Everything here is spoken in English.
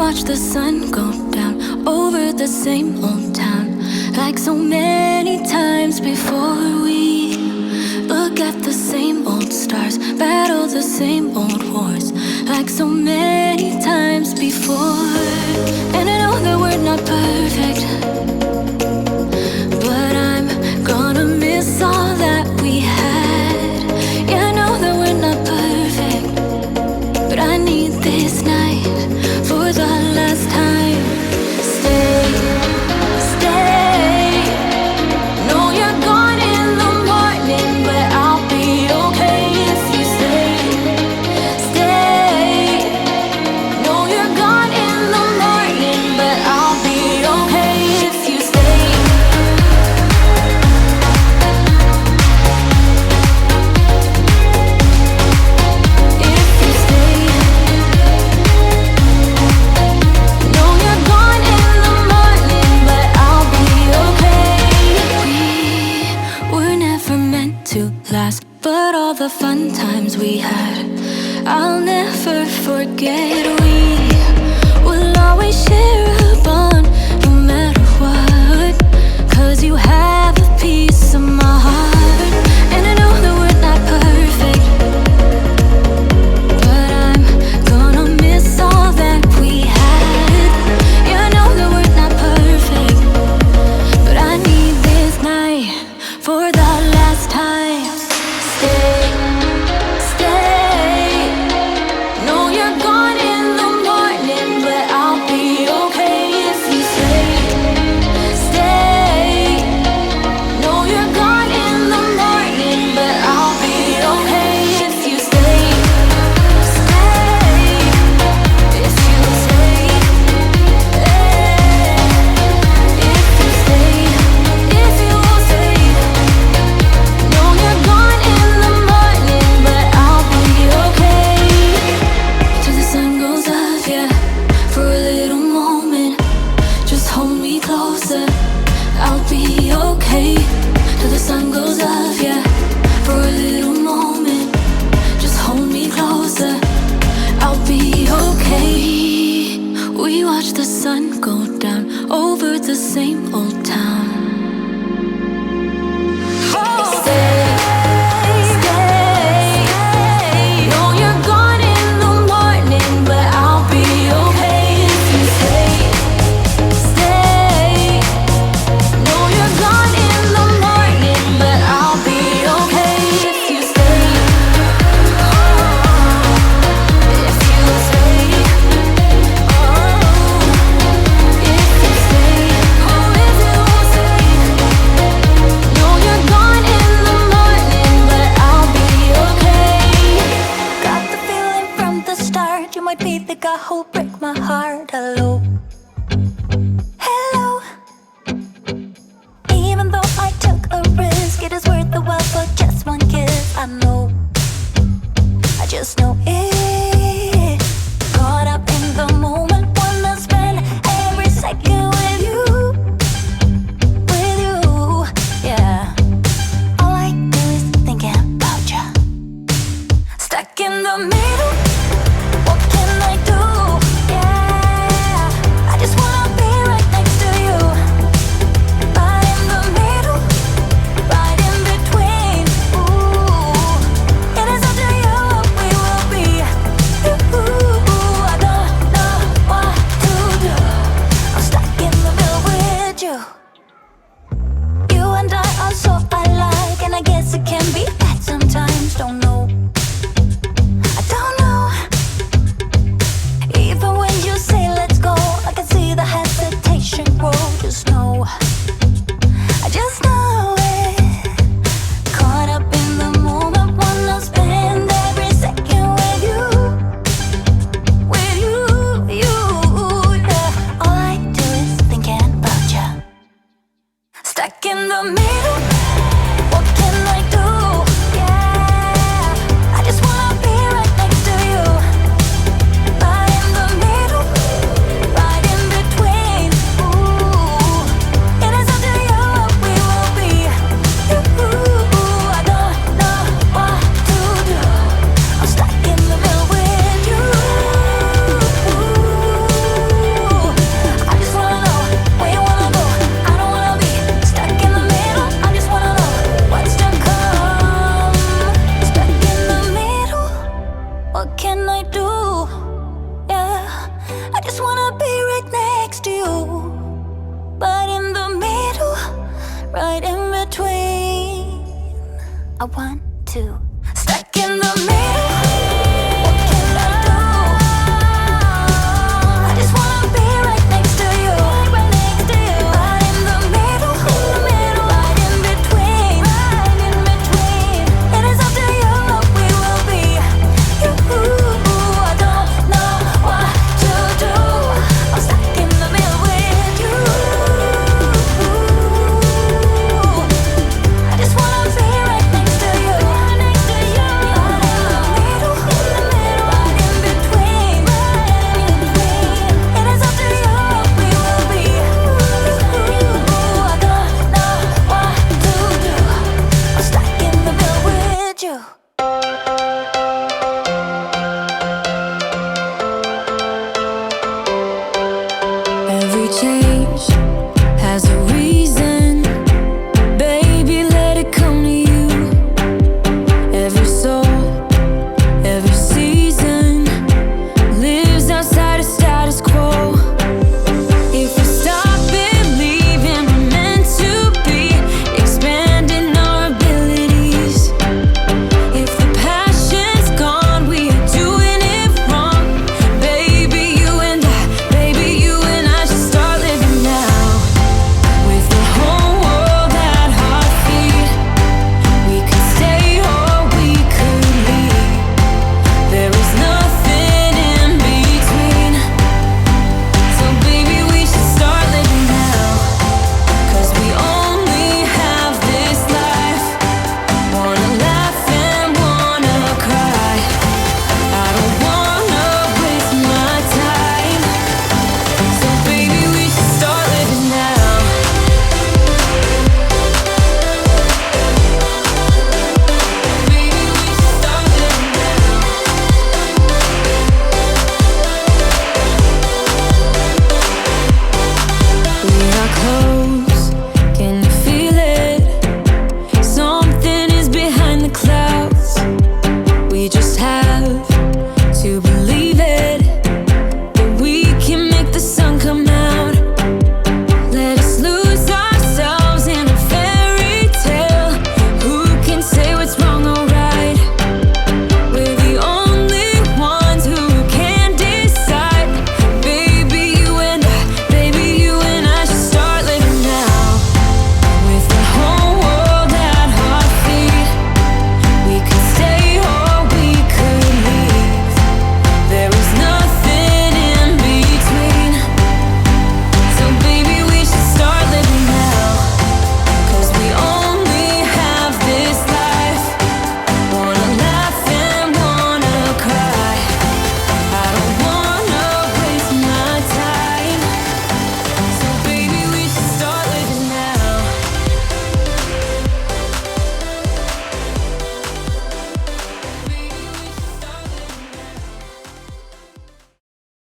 watch the sun go down over the same old town, like so many times before. We look at the same old stars, battle the same old wars, like so many times before. And I know that we're not perfect, but I'm gonna miss all that we had. Yeah, I know that we're not perfect, but I need this night for the last time. Stay, stay. Know you're gone in the morning, but I'll be okay if you stay. Stay. Know you're gone in the morning, but I'll be okay if you stay. If you stay. Know you're gone in the morning, but I'll be okay. We were never meant to last, but all the fun times we had, I'll never forget. We will always share a bond, no matter what, 'cause you have a piece of my heart. And I know that we're not perfect, but I'm gonna miss all that we had. Yeah, I know that we're not perfect, but I need this night for the last time. Stay, stay. Know you're gone in the morning, but I'll be okay if you stay. Stay. Know you're gone in the morning, but I'll be okay if you stay. Stay. If you stay. If you stay. If you stay. Know you're gone in the morning, but I'll be okay. Till the sun goes up, yeah, for a little moment. Just hold me closer, I'll be okay. Till the sun goes up, yeah, for a little moment. Just hold me closer, I'll be okay. We watch the sun go down over the same old town. Stay, stay. Know you're gone in the morning, but I'll be okay if you stay. Stay. Know you're gone in the morning, but I'll be okay if you stay. If you stay. If you stay. Oh, if you stay. Know you're gone in the morning, but I'll be okay. Got the feeling from the start, you might be the guy who'll break my heart. Hello, hello. Even though I took a risk, it is worth the while for just one kiss. I know, I just know it. Caught up in the moment, wanna spend every second with you, yeah. All I do is thinking about you. Stuck in the middle, what can I do? Yeah, I just wanna be right next to you. Right in the middle, right in between. Ooh, it is up to you what we will be. Ooh, I don't know what to do. I'm stuck in the middle with you. You and I are so alike, and I guess it can be bad sometimes. Don't know, I don't know. Even when you say let's go, I can see the hesitation grow. Just know, I just know it. Caught up in the moment, wanna spend every second with you, you, yeah. All I do is thinking about you. Stuck in the middle, what can I do? Yeah, I just wanna be right next to you. Right in the middle, right in between. Ooh, it is up to you what we will be. Ooh, I don't know what to do. I'm stuck in the middle with you. Ooh. right in between. I want to